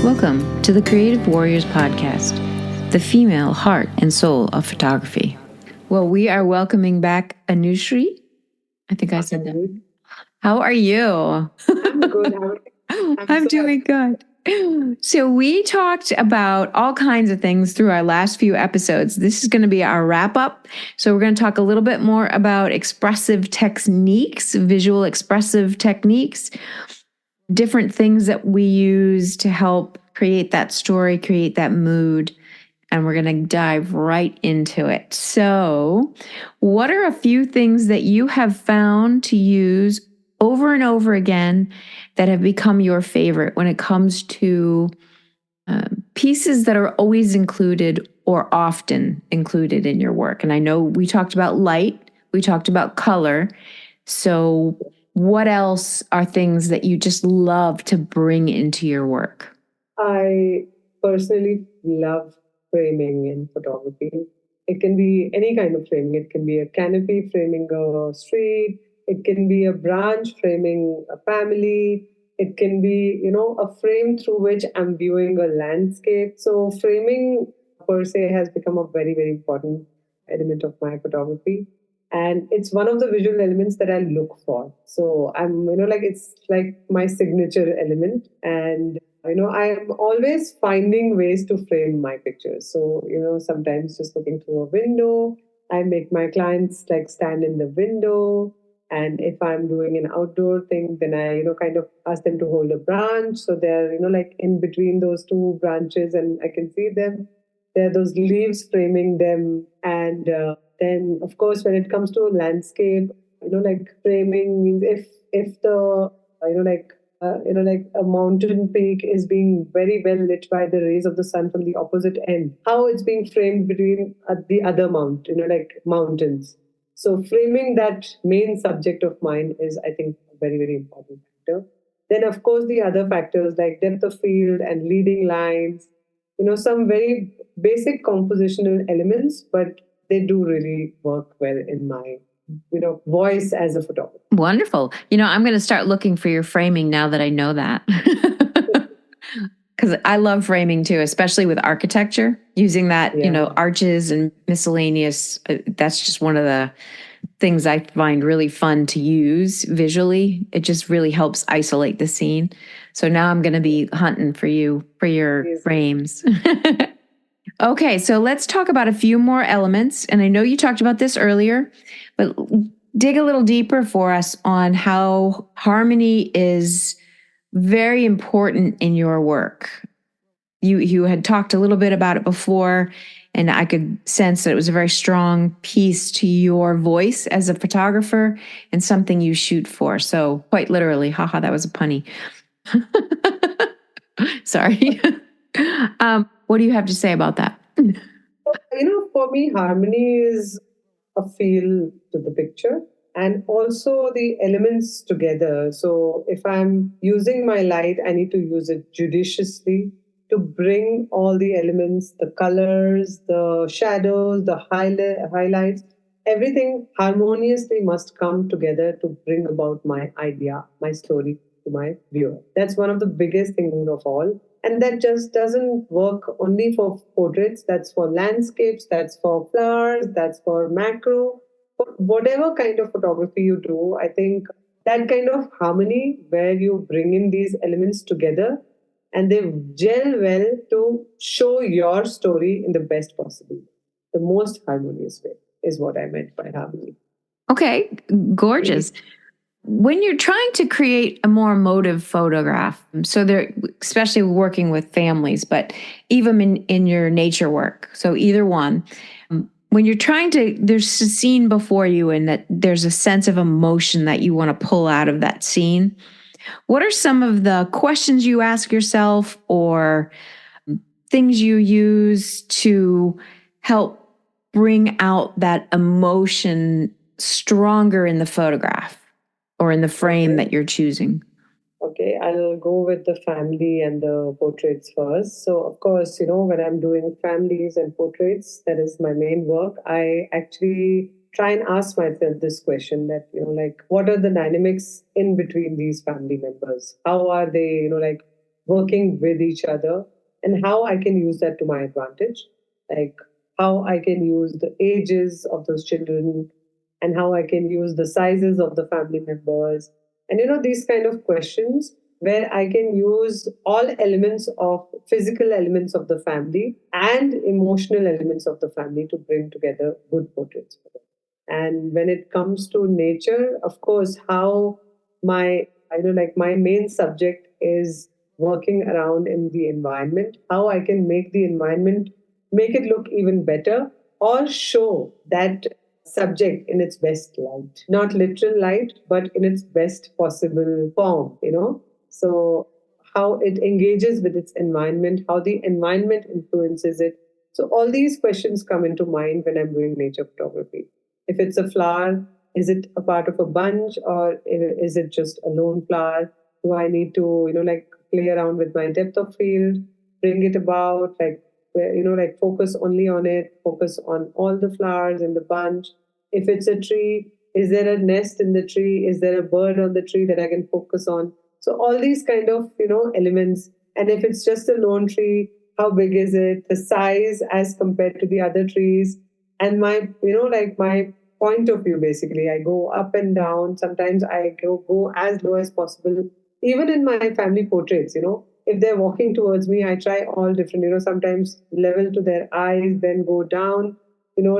Welcome to the Creative Warriors Podcast, the female heart and soul of photography. Well, we are welcoming back Anushri. I think I said that. How are you? I'm good. I'm doing good. So we talked about all kinds of things through our last few episodes. This is going to be our wrap up. So we're going to talk a little bit more about expressive techniques, visual expressive techniques, different things that we use to help create that story, create that mood. And we're going to dive right into it. So, what are a few things that you have found to use over and over again that have become your favorite when it comes to pieces that are always included or often included in your work? And I know we talked about light, we talked about color. So, what else are things that you just love to bring into your work? I personally love framing in photography. It can be any kind of framing. It can be a canopy framing a street. It can be a branch framing a family. It can be, a frame through which I'm viewing a landscape. So framing per se has become a very, very important element of my photography. And it's one of the visual elements that I look for. So I'm, it's like my signature element. And I'm always finding ways to frame my pictures. So, sometimes just looking through a window, I make my clients like stand in the window. And if I'm doing an outdoor thing, then I, kind of ask them to hold a branch. So they're, like in between those two branches and I can see them. There are those leaves framing them. And then, of course, when it comes to a landscape, like framing means if the, like a mountain peak is being very well lit by the rays of the sun from the opposite end, how it's being framed between the other mount, like mountains. So framing that main subject of mine is, I think, a very, very important factor. Then, of course, the other factors like depth of field and leading lines, some very basic compositional elements, but they do really work well in my voice as a photographer. Wonderful. I'm going to start looking for your framing now that I know that. Because I love framing too, especially with architecture, using that, arches and miscellaneous. That's just one of the things I find really fun to use visually. It just really helps isolate the scene. So now I'm going to be hunting for you for your frames. Okay, so let's talk about a few more elements. And I know you talked about this earlier, but dig a little deeper for us on how harmony is very important in your work. You had talked a little bit about it before, and I could sense that it was a very strong piece to your voice as a photographer and something you shoot for. So quite literally, haha, that was a punny. Sorry. What do you have to say about that? For me, harmony is a feel to the picture and also the elements together. So if I'm using my light, I need to use it judiciously to bring all the elements, the colors, the shadows, the highlights, everything harmoniously must come together to bring about my idea, my story to my viewer. That's one of the biggest things of all. And that just doesn't work only for portraits. That's for landscapes, that's for flowers, that's for macro. For whatever kind of photography you do, I think that kind of harmony where you bring in these elements together and they gel well to show your story in the best possible, the most harmonious way is what I meant by harmony. Okay, gorgeous. When you're trying to create a more emotive photograph, so they're especially working with families, but even in your nature work, so either one, when you're trying to, there's a scene before you and that there's a sense of emotion that you want to pull out of that scene. What are some of the questions you ask yourself or things you use to help bring out that emotion stronger in the photograph or in the frame that you're choosing? Okay, I'll go with the family and the portraits first. So, of course, when I'm doing families and portraits, that is my main work. I actually try and ask myself this question that, what are the dynamics in between these family members? How are they, working with each other, and how I can use that to my advantage. Like how I can use the ages of those children and how I can use the sizes of the family members. And these kind of questions where I can use all elements of physical elements of the family and emotional elements of the family to bring together good portraits for them. And when it comes to nature, of course, how my like my main subject is working around in the environment, how I can make the environment make it look even better or show that subject in its best light, not literal light, but in its best possible form. So how it engages with its environment, how the environment influences it. So all these questions come into mind when I'm doing nature photography. If it's a flower, is it a part of a bunch or is it just a lone flower? Do I need to, like play around with my depth of field, bring it about, like focus only on it, focus on all the flowers in the bunch. If it's a tree, is there a nest in the tree? Is there a bird on the tree that I can focus on? So all these kind of, elements. And if it's just a lone tree, how big is it? The size as compared to the other trees. And my, like my point of view, basically, I go up and down. Sometimes I go as low as possible. Even in my family portraits, if they're walking towards me, I try all different, sometimes level to their eyes, then go down,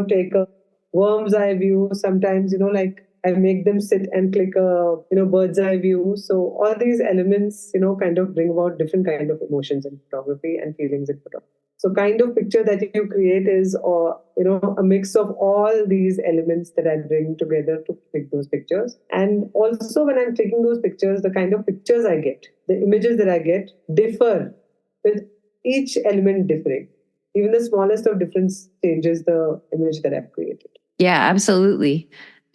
take a worm's eye view. Sometimes, like I make them sit and click a, bird's eye view. So all these elements, kind of bring about different kind of emotions in photography and feelings in photography. So kind of picture that you create is, or a mix of all these elements that I bring together to pick those pictures. And also when I'm taking those pictures, the kind of pictures I get, the images that I get differ with each element differing. Even the smallest of difference changes the image that I've created. Yeah, absolutely.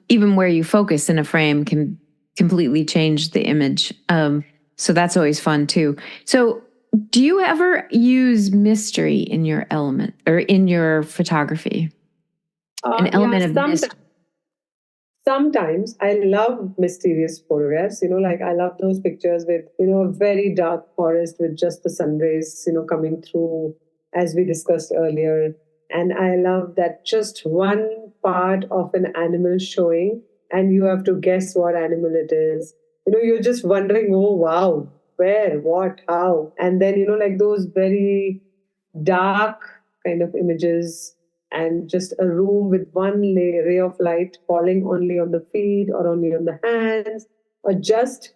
Even where you focus in a frame can completely change the image. So that's always fun too. So do you ever use mystery in your element or in your photography? An element of mystery. Sometimes I love mysterious photographs, like I love those pictures with, a very dark forest with just the sun rays, coming through as we discussed earlier. And I love that just one part of an animal showing and you have to guess what animal it is. You're just wondering, oh, wow, where, what, how. And then, like those very dark kind of images and just a room with one ray of light falling only on the feet or only on the hands or just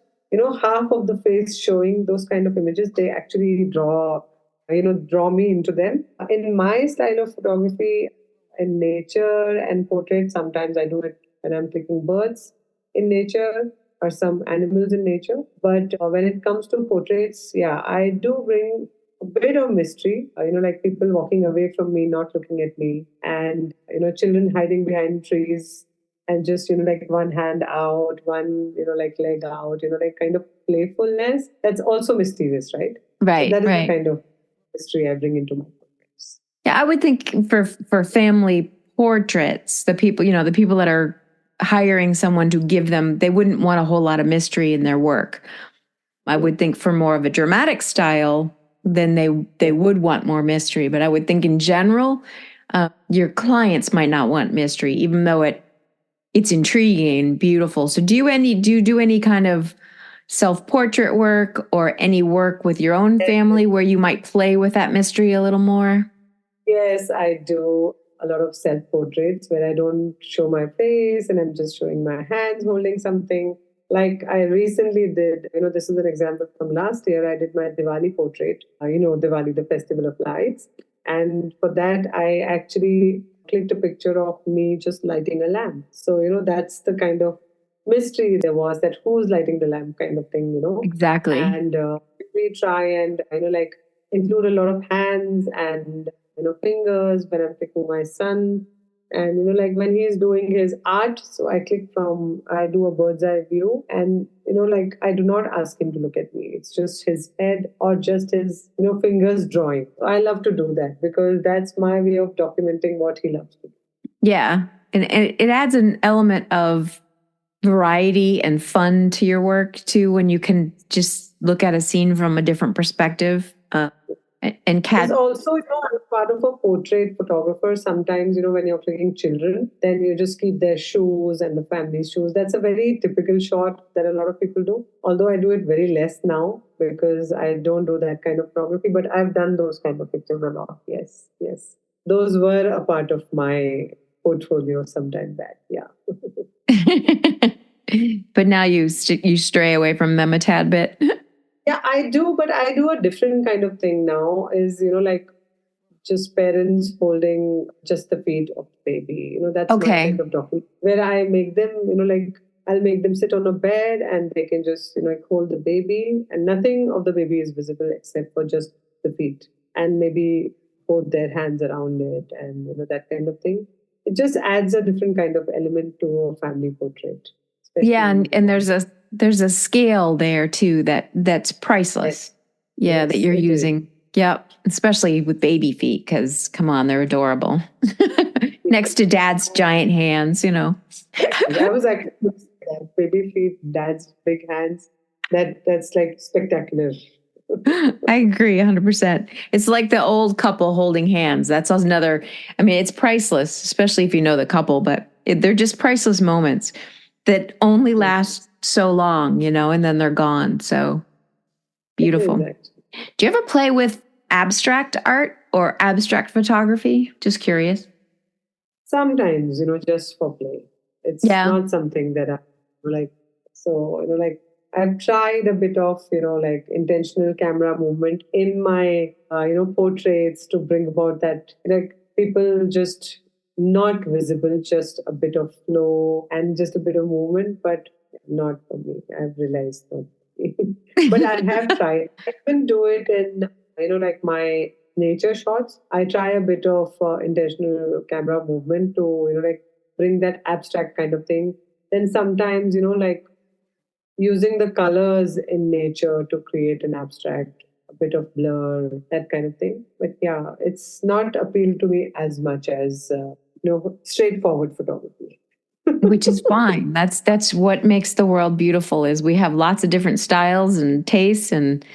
half of the face showing. Those kind of images, they actually draw me into them. In my style of photography, in nature and portrait, sometimes I do it when I'm taking birds in nature or some animals in nature. But when it comes to portraits, yeah, I do bring a bit of mystery, like people walking away from me, not looking at me, and, children hiding behind trees and just, like one hand out, one, like leg out, like kind of playfulness. That's also mysterious, right? Right. So that is right. the kind of mystery I bring into my portraits. Yeah, I would think for family portraits, the people that are hiring someone to give them, they wouldn't want a whole lot of mystery in their work. I would think for more of a dramatic style, then they would want more mystery. But I would think in general, your clients might not want mystery, even though it's intriguing and beautiful. So do you do any kind of self-portrait work or any work with your own family where you might play with that mystery a little more? Yes, I do a lot of self-portraits where I don't show my face and I'm just showing my hands holding something. Like I recently did, this is an example from last year. I did my Diwali portrait, Diwali, the festival of lights. And for that, I actually clicked a picture of me just lighting a lamp. So, that's the kind of mystery there was, that who's lighting the lamp kind of thing, Exactly. And we try and, like include a lot of hands and, fingers when I'm picking my son. And, like when he's doing his art, so I do a bird's eye view and, like I do not ask him to look at me. It's just his head or just his, fingers drawing. So I love to do that because that's my way of documenting what he loves to do. Yeah. And it adds an element of variety and fun to your work too, when you can just look at a scene from a different perspective. And There's also, as part of a portrait photographer, sometimes, when you're taking children, then you just keep their shoes and the family's shoes. That's a very typical shot that a lot of people do. Although I do it very less now because I don't do that kind of photography, but I've done those kind of pictures a lot. Yes, yes. Those were a part of my portfolio sometime back. Yeah. But now you stray away from them a tad bit. Yeah, I do, but I do a different kind of thing now. Is like just parents holding just the feet of the baby. That's my kind of document where I make them. Like I'll make them sit on a bed and they can just like hold the baby, and nothing of the baby is visible except for just the feet, and maybe hold their hands around it, and that kind of thing. It just adds a different kind of element to a family portrait. Yeah, and there's a scale there too that's priceless. Yes. Yeah, yes, that you're using. Yep, especially with baby feet, because come on, they're adorable. Next to dad's giant hands, I was actually baby feet, dad's big hands. That's like spectacular. I agree 100%. It's like the old couple holding hands. That's another. I mean, it's priceless, especially if you know the couple. But they're just priceless moments that only last so long, and then they're gone. So beautiful. Exactly. Do you ever play with abstract art or abstract photography? Just curious. Sometimes, just for play. It's not something that I like. So, like I've tried a bit of, like intentional camera movement in my, portraits to bring about that, like people just not visible, just a bit of flow and just a bit of movement, but not for me. I've realized that. But I have tried. I even do it in, like my nature shots. I try a bit of intentional camera movement to, like bring that abstract kind of thing. Then sometimes, like using the colors in nature to create an abstract, a bit of blur, that kind of thing. But yeah, it's not appealed to me as much as, straightforward photography. Which is fine. That's what makes the world beautiful, is we have lots of different styles and tastes, and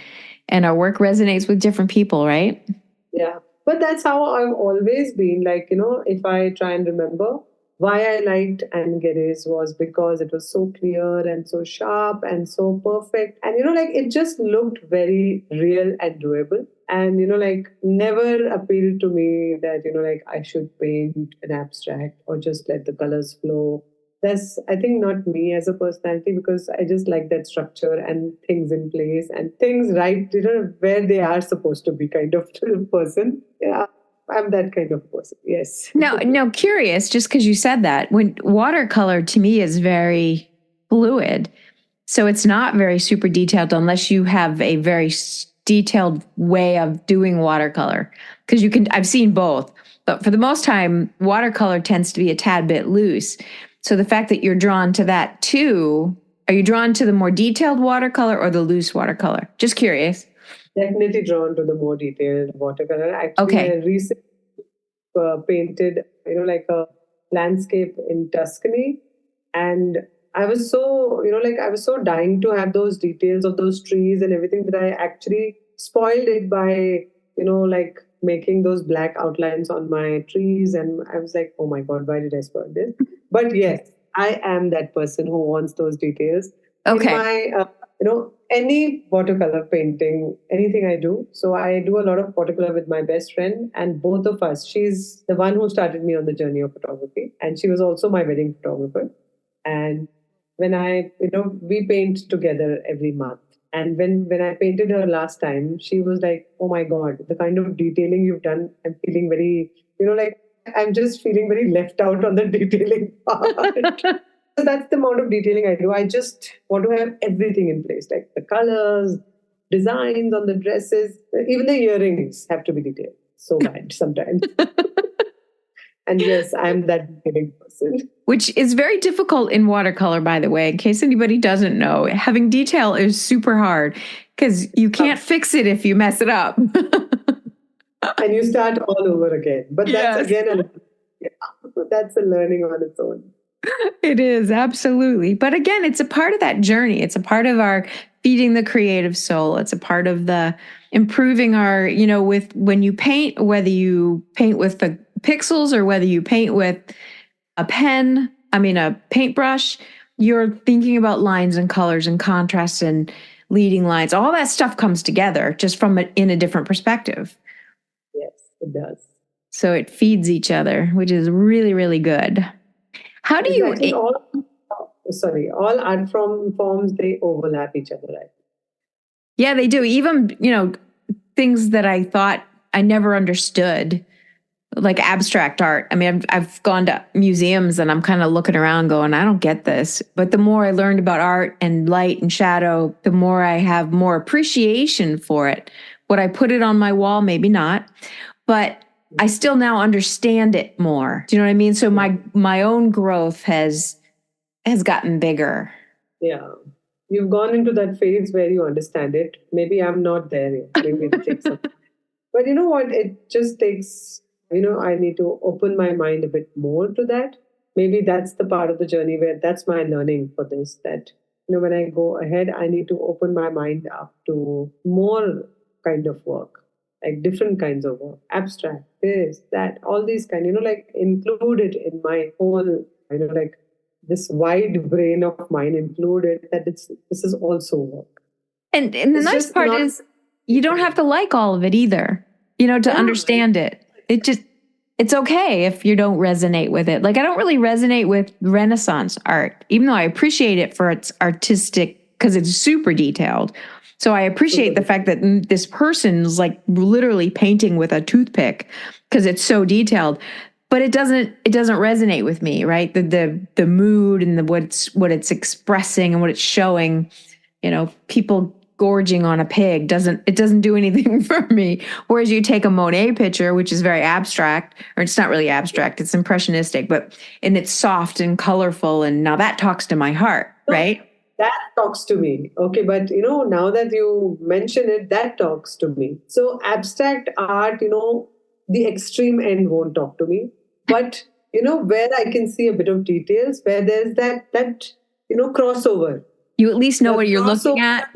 our work resonates with different people, right? Yeah. But that's how I've always been. Like, if I try and remember, why I liked Angeres was because it was so clear and so sharp and so perfect. And, like it just looked very real and doable. And, like never appealed to me that, like I should paint an abstract or just let the colors flow. That's, I think, not me as a personality, because I just like that structure and things in place and things right, where they are supposed to be kind of person. Yeah. I'm that kind of person. Yes. No, curious, just because you said that. When watercolor to me is very fluid. So it's not very super detailed unless you have a very detailed way of doing watercolor. Because I've seen both. But for the most time, watercolor tends to be a tad bit loose. So the fact that you're drawn to that too, are you drawn to the more detailed watercolor or the loose watercolor? Just curious. Definitely drawn to the more detailed watercolor. Actually, I recently painted, like a landscape in Tuscany, and I was so, I was so dying to have those details of those trees and everything that I actually spoiled it by, like making those black outlines on my trees, and I was like, oh my God, why did I spoil this? But yes, I am that person who wants those details. Okay. In my, any watercolor painting, anything I do. So I do a lot of watercolor with my best friend, and both of us, she's the one who started me on the journey of photography, and she was also my wedding photographer. And when I, we paint together every month. And when I painted her last time, she was like, oh my God, the kind of detailing you've done, I'm feeling very, like, I'm just feeling very left out on the detailing part. So that's the amount of detailing I do. I just want to have everything in place, like the colors, designs on the dresses, even the earrings have to be detailed. So bad sometimes. And yes, I'm that detailing person. Which is very difficult in watercolor, by the way, in case anybody doesn't know. Having detail is super hard because you can't fix it if you mess it up. And you start all over again. But that's again, that's a learning on its own. It is, absolutely. But again, it's a part of that journey. It's a part of our feeding the creative soul. It's a part of the improving our, with when you paint, whether you paint with the pixels or whether you paint with a paintbrush, you're thinking about lines and colors and contrasts and leading lines. All that stuff comes together just in a different perspective. Yes, it does. So it feeds each other, which is really, really good. How do you... all art forms, they overlap each other, right? Yeah, they do. Even, things that I thought I never understood, like abstract art. I mean, I've gone to museums and I'm kind of looking around going, I don't get this. But the more I learned about art and light and shadow, the more I have more appreciation for it. Would I put it on my wall? Maybe not. But I still now understand it more. Do you know what I mean? So my own growth has gotten bigger. Yeah. You've gone into that phase where you understand it. Maybe I'm not there yet. Maybe it takes some. But you know what? It just takes, I need to open my mind a bit more to that. Maybe that's the part of the journey where that's my learning for this, that, when I go ahead, I need to open my mind up to more kind of work, like different kinds of work, abstract, this, that, all these kind, include it in my whole, this wide brain of mine, included that this is also work. And the nice part is you don't have to like all of it either, to understand it. It's okay if you don't resonate with it. Like I don't really resonate with Renaissance art, even though I appreciate it for its artistic, because it's super detailed. So I appreciate the fact that this person's like literally painting with a toothpick because it's so detailed. But it doesn't resonate with me, right? The mood and what it's expressing and what it's showing, people gorging on a pig doesn't do anything for me. Whereas you take a Monet picture, which is very abstract, or it's not really abstract, it's impressionistic, and it's soft and colorful, and now that talks to my heart, right? That talks to me. Okay, but now that you mention it, that talks to me. So abstract art, the extreme end won't talk to me. But, where I can see a bit of details, where there's that crossover. You at least know what you're looking at.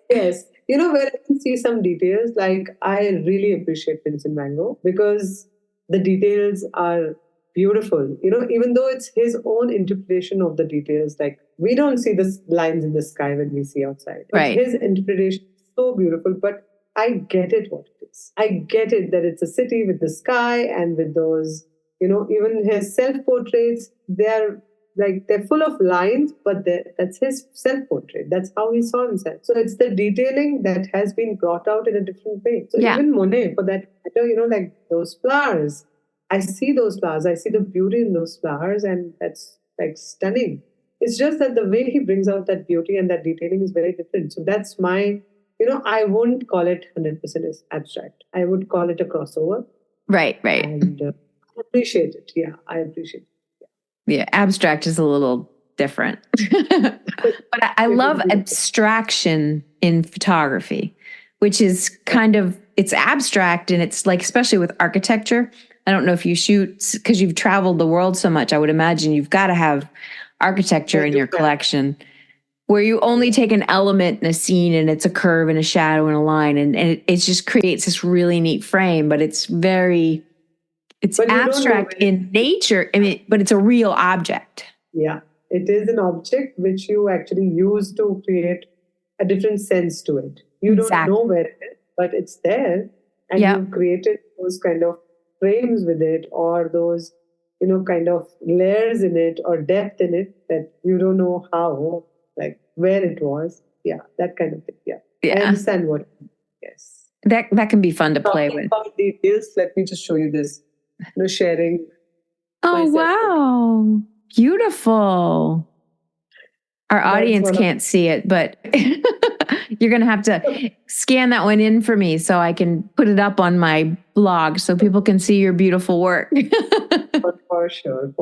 Yes. Where I can see some details, like I really appreciate Vincent Van Gogh because the details are beautiful. Even though it's his own interpretation of the details, like we don't see the lines in the sky when we see outside. Right. His interpretation is so beautiful, but I get it what it is. I get it that it's a city with the sky and with those, even his self-portraits, they're full of lines, but that's his self-portrait. That's how he saw himself. So it's the detailing that has been brought out in a different way. So even Monet, for that matter, like those flowers, I see those flowers. I see the beauty in those flowers, and that's like stunning. It's just that the way he brings out that beauty and that detailing is very different. So that's my... I won't call it 100% as abstract. I would call it a crossover. Right. And I appreciate it. Yeah, I appreciate it. Yeah, abstract is a little different. But I love abstraction in photography, which is kind of, it's abstract and it's like, especially with architecture. I don't know if you shoot, because you've traveled the world so much, I would imagine you've got to have architecture in your collection, where you only take an element in a scene and it's a curve and a shadow and a line, and it just creates this really neat frame, but it's abstract in nature, but it's a real object. Yeah, it is an object which you actually use to create a different sense to it. You don't know where it is, but it's there, and you created those kind of frames with it, or those, kind of layers in it or depth in it that you don't know how, like where it was. Yeah, that kind of thing. Yeah. I understand what. Yes. That can be fun to play with. About details, let me just show you this. Sharing. Oh, wow. Beautiful. Our audience can't see it, but you're going to have to scan that one in for me so I can put it up on my blog so people can see your beautiful work. For sure.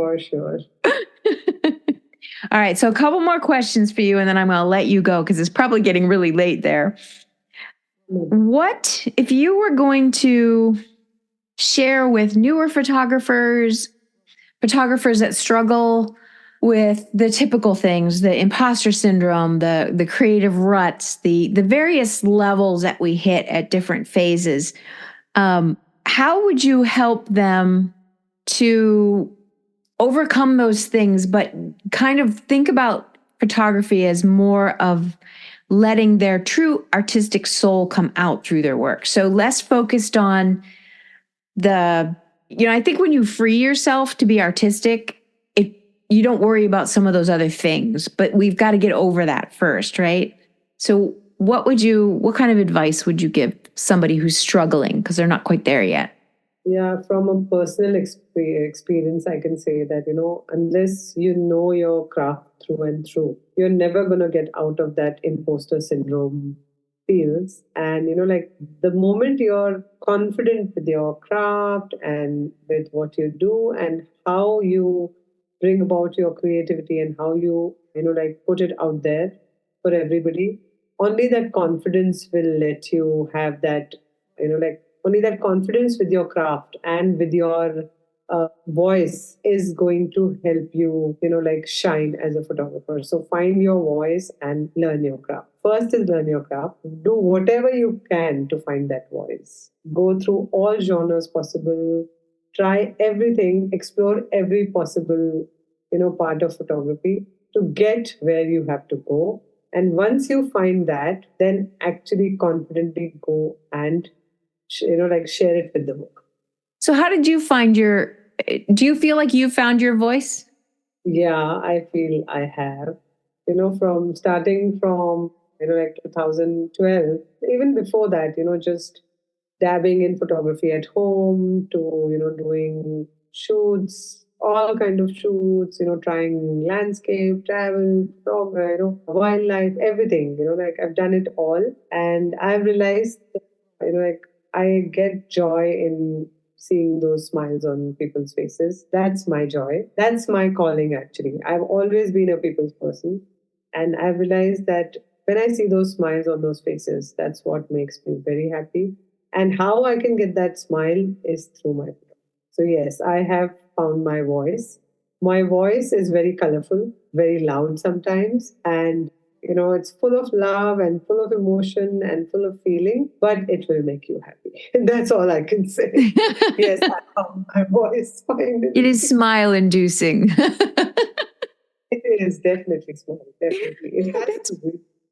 All right. So a couple more questions for you, and then I'm going to let you go because it's probably getting really late there. What, if you were going to share with newer photographers that struggle with the typical things, the imposter syndrome, the creative ruts, the various levels that we hit at different phases. How would you help them to overcome those things, but kind of think about photography as more of letting their true artistic soul come out through their work? So less focused on I think when you free yourself to be artistic, you don't worry about some of those other things, but we've got to get over that first, right? So what kind of advice would you give somebody who's struggling because they're not quite there yet? Yeah, from a personal experience, I can say that, unless you know your craft through and through, you're never going to get out of that imposter syndrome feels. And, like the moment you're confident with your craft and with what you do and how you bring about your creativity and how you, like put it out there for everybody, only that confidence will let you have that, like only that confidence with your craft and with your voice is going to help you, like shine as a photographer. So find your voice and learn your craft. First is learn your craft. Do whatever you can to find that voice. Go through all genres possible. Try everything. Explore every possible, part of photography to get where you have to go. And once you find that, then actually confidently go and like share it with the book. So how did you find do you feel like you found your voice? Yeah, I feel I have. From starting from, like 2012, even before that, just dabbing in photography at home to, doing shoots, all kind of shoots, trying landscape, travel, wildlife, everything, like I've done it all. And I've realized, like I get joy in seeing those smiles on people's faces. That's my joy. That's my calling, actually. I've always been a people's person. And I've realized that when I see those smiles on those faces, that's what makes me very happy. And how I can get that smile is through my photography. So, yes, I have found my voice. My voice is very colorful, very loud sometimes. And it's full of love and full of emotion and full of feeling, but it will make you happy. That's all I can say. Yes, I found my voice finally. It is smile inducing. It is definitely small, definitely.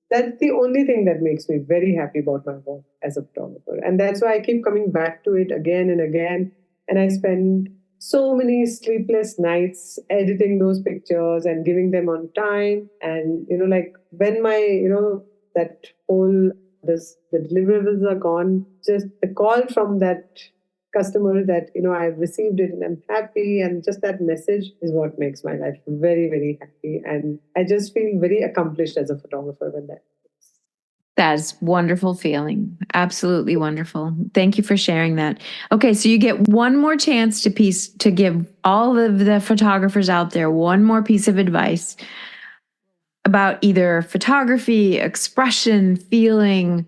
That's the only thing that makes me very happy about my work as a photographer. And that's why I keep coming back to it again and again. And I spend so many sleepless nights editing those pictures and giving them on time. And, like when my, that whole, the deliverables are gone, just the call from that customer that, I've received it and I'm happy. And just that message is what makes my life very, very happy. And I just feel very accomplished as a photographer when that. That's wonderful feeling. Absolutely wonderful. Thank you for sharing that. Okay, so you get one more chance to give all of the photographers out there one more piece of advice about either photography, expression, feeling,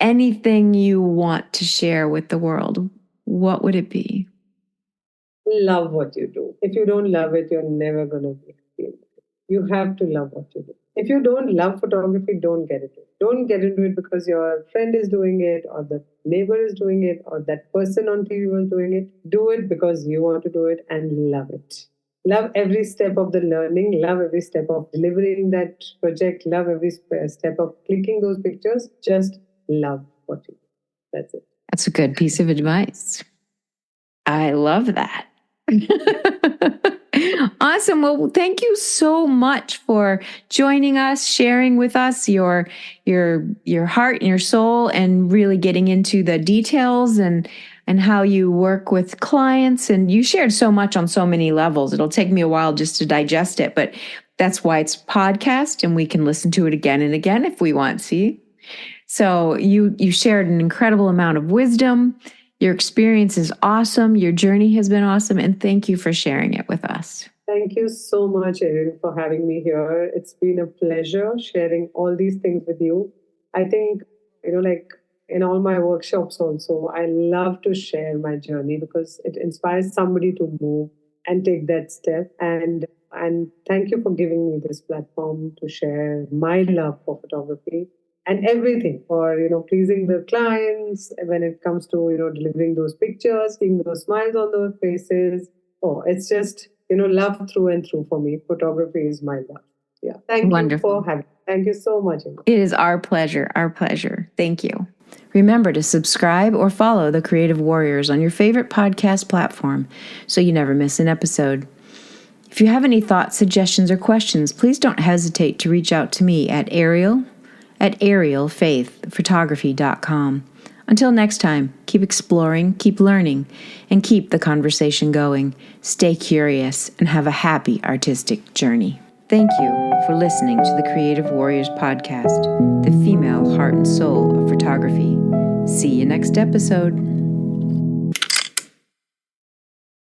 anything you want to share with the world. What would it be? Love what you do. If you don't love it, you're never going to be happy. You have to love what you do. If you don't love photography, don't get into it. Don't get into it because your friend is doing it or the neighbor is doing it or that person on TV was doing it. Do it because you want to do it and love it. Love every step of the learning, love every step of delivering that project, love every step of clicking those pictures. Just love what you do. That's it. That's a good piece of advice. I love that. Awesome. Well, thank you so much for joining us, sharing with us your heart and your soul, and really getting into the details and how you work with clients. And you shared so much on so many levels. It'll take me a while just to digest it, but that's why it's podcast, and we can listen to it again and again if we want. See? So you shared an incredible amount of wisdom. Your experience is awesome. Your journey has been awesome. And thank you for sharing it with us. Thank you so much, Erin, for having me here. It's been a pleasure sharing all these things with you. I think, like in all my workshops also, I love to share my journey because it inspires somebody to move and take that step. And And thank you for giving me this platform to share my love for photography and everything for, pleasing the clients when it comes to, delivering those pictures, seeing those smiles on their faces. Oh, it's just, love through and through for me. Photography is my love. Yeah. Thank you for Wonderful. having me. Thank you so much. It is our pleasure. Our pleasure. Thank you. Remember to subscribe or follow the Creative Warriors on your favorite podcast platform so you never miss an episode. If you have any thoughts, suggestions, or questions, please don't hesitate to reach out to me at arielfaithphotography.com. Until next time, keep exploring, keep learning, and keep the conversation going. Stay curious and have a happy artistic journey. Thank you for listening to the Creative Warriors podcast, the female heart and soul of photography. See you next episode.